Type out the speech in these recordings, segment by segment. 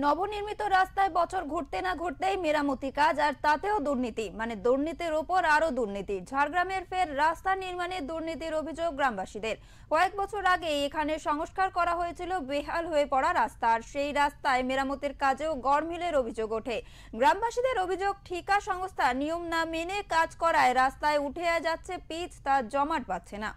নবনির্মিত রাস্তায় বছর ঘুরতে না ঘুরতেই মেরামতি কাজ, আর তাতেও দুর্নীতি, মানে দুর্নীতির ওপর আরো দুর্নীতি। ঝাড়গ্রামের ফের রাস্তা নির্মাণে দুর্নীতির অভিযোগ গ্রামবাসীদের। কয়েক বছর আগে এখানে সংস্কার করা হয়েছিল বেহাল হয়ে পড়া রাস্তা, আর সেই রাস্তায় মেরামতির কাজেও গড়মিলের অভিযোগ ওঠে। গ্রামবাসীদের অভিযোগ, ঠিকা সংস্থা নিয়ম না মেনে কাজ করায় রাস্তায় উঠে যাচ্ছে পিচ, তা জমাট পাচ্ছে না।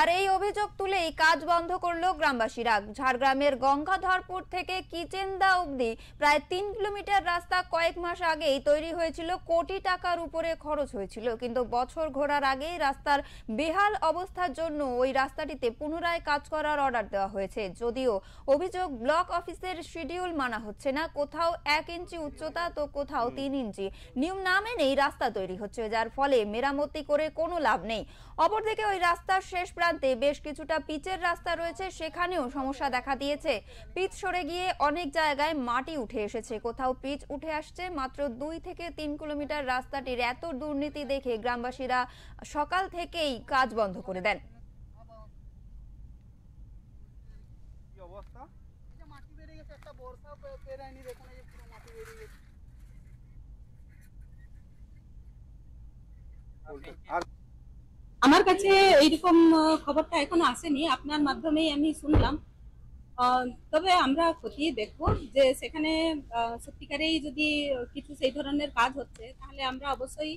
আর এই অভিযোগ তুলেই কাজ বন্ধ করলো গ্রামবাসীরা। ঝাড়গ্রামের গঙ্গাধরপুর থেকে কিচেন্দা অবধি প্রায় 3 কিলোমিটার রাস্তা কয়েক মাস আগেই তৈরি হয়েছিল, কোটি টাকার উপরে খরচ হয়েছিল, কিন্তু বছর ঘোরার আগেই রাস্তার বেহাল অবস্থার জন্য ওই রাস্তাটিতে পুনরায় কাজ করার অর্ডার দেওয়া হয়েছে। যদিও অভিযোগ, ব্লক অফিসের শিডিউল মানা হচ্ছে না, কোথাও 1 ইঞ্চি উচ্চতা তো কোথাও 3 ইঞ্চি। নিয়ম না মেনেই রাস্তা তৈরি হচ্ছে, যার ফলে মেরামতি করে কোনো লাভ নেই। অপরদিকে ওই রাস্তার শেষ প্রান্তে বেশ কিছুটা পিচের রাস্তা রয়েছে, সেখানেও সমস্যা দেখা দিয়েছে। পিচ সরে গিয়ে অনেক জায়গায় মাটি উঠে এসেছে, কোথাও পিচ উঠে আসছে। মাত্র 2 থেকে 3 কিলোমিটার রাস্তাটির এত দুর্নীতি দেখে গ্রামবাসীরা সকাল থেকেই কাজ বন্ধ করে দেন। আমার কাছে এইরকম খবরটা এখনো আসেনি, আপনার মাধ্যমেই আমি শুনলাম। তবে আমরা খতিয়ে দেখবো যে সেখানে সত্যিকারেই যদি কিছু সেই ধরনের কাজ হচ্ছে, তাহলে আমরা অবশ্যই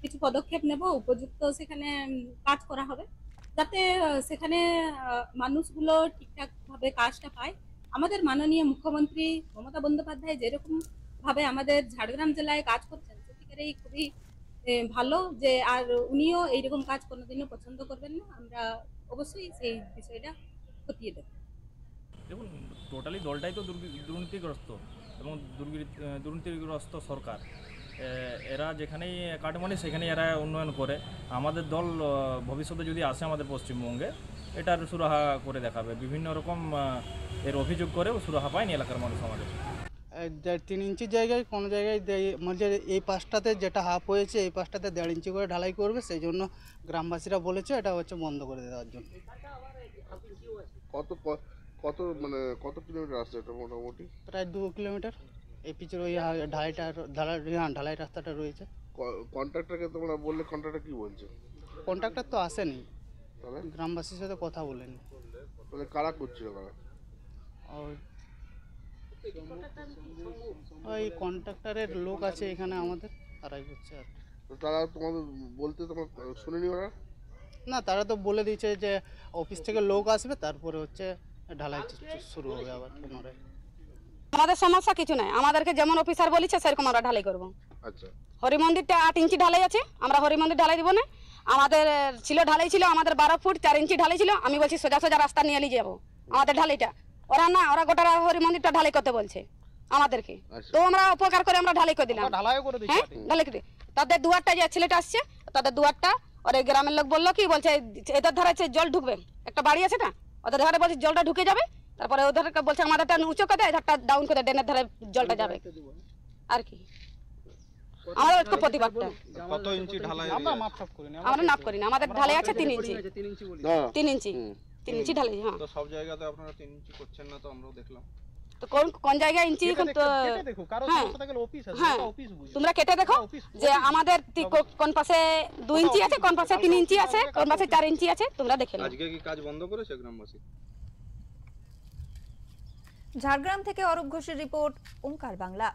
কিছু পদক্ষেপ নেব, উপযুক্ত সেখানে কাজ করা হবে, যাতে সেখানে মানুষগুলো ঠিকঠাক ভাবে কাজটা পায়। আমাদের মাননীয় মুখ্যমন্ত্রী মমতা বন্দ্যোপাধ্যায় যেরকম ভাবে আমাদের ঝাড়গ্রাম জেলায় কাজ করছেন, সত্যিকারেই খুবই ভালো। যে আর উনিও এইরকম কাজ কোনোদিনও পছন্দ করবেন না। আমরা অবশ্যই সেই বিষয়টা খতিয়ে দেব। দেখুন, টোটালি দলটাই তো দুর্নীতিগ্রস্ত এবং দুর্নীতিগ্রস্ত সরকার। এরা যেখানেই কাটমানি সেখানেই এরা উন্নয়ন করে। আমাদের দল ভবিষ্যতে যদি আসে আমাদের পশ্চিমবঙ্গে, এটার সুরাহা করে দেখাবে। বিভিন্ন রকম এর অভিযোগ করেও সুরাহা পায়নি এলাকার মানুষ আমাদের। 3 ইঞ্চির জায়গায় কোনো জায়গায় মানে এই পাশটাতে যেটা হাফ হয়েছে, এই পাশটাতে 1.5 ইঞ্চি করে ঢালাই করবে, সেই জন্য গ্রামবাসীরা বলেছে এটা হচ্ছে বন্ধ করে দেওয়ার জন্য। কত কিলোমিটার রাস্তা এটা মোটামুটি? প্রায় 2 কিলোমিটার। এই পিচের ওই ঢালাই রাস্তাটা রয়েছে। কন্ট্রাক্টরকে তোমরা বললে, কন্ট্রাক্টর কি বলছে? কন্ট্রাক্টর তো আসেনি, গ্রামবাসীর সাথে কথা বলেনি। তাহলে কারা করছিল? কারা? ওই কন্ট্রাক্টরের লোক আছে এখানে আমাদের, তারাই করছে। আর তারা তোমাদের বলতে তোমরা শুনেনি? ওরা না, তারা তো বলে দিয়েছে যে অফিস থেকে লোক আসবে, তারপরে হচ্ছে ঢালাই শুরু হবে আবার পুনরায়। আমাদের সমস্যা কিছু নাই, আমাদেরকে যেমন অফিসার বলেছে সেরকম আমরা ঢালাই করবো। আচ্ছা, হরি মন্দিরটা 8 ইঞ্চি ঢালাই আছে, আমরা হরি মন্দির ঢালাই দিব না। আমাদের ঢালাই ছিল আমাদের 12 ফুট 4 ইঞ্চি ঢালাই ছিল। আমি বলছি সোজা সোজা রাস্তা নিয়ে নিয়ে যাবো আমাদের ঢালাইটা। ওরা না, ওরা গোটা হরি মন্দিরটা ঢালাই করতে বলছে আমাদেরকে। তো আমরা উপকার করে আমরা ঢালাই করে দিলাম। হ্যাঁ, ঢালাই করে তাদের দুয়ারটা যে ছেলেটা আসছে, তাদের দুয়ারটা ওর গ্রামের লোক বললো কি, বলছে এদের ধারে জল ঢুকবে, একটা বাড়ি আছে না, ওদের ধারে বলছে জলটা ঢুকে যাবে। তারপরে ওদের বলছে আমাদেরটা উঁচু করে, এধারটা ডাউন করে, ড্রেনের ধারে জলটা যাবে। আর কি আমাদের একটু প্রতিবাদটা। কত ইঞ্চি ঢালাই? আমরা মাপ করিনি, আমরা নাপ করিনি, আমাদের ঢালাই আছে 3 ইঞ্চি। 3 ইঞ্চি 3 ইঞ্চি ঢালাই। হ্যাঁ, তো সব জায়গাতে আপনারা 3 ইঞ্চি করছেন না, তো আমরাও দেখলাম। তো কোন জায়গায় ইঞ্চি? হ্যাঁ, তোমরা কেটে দেখো যে আমাদের কোন পাশে 2 ইঞ্চি আছে, কোন পাশে 3 ইঞ্চি আছে, কোন পাশে 4 ইঞ্চি আছে, তোমরা দেখে নাও। আজকে কি কাজ বন্ধ করেছে গ্রামবাসী? ঝাড়গ্রাম থেকে অরূপ ঘোষের রিপোর্ট, ওঙ্কার বাংলা।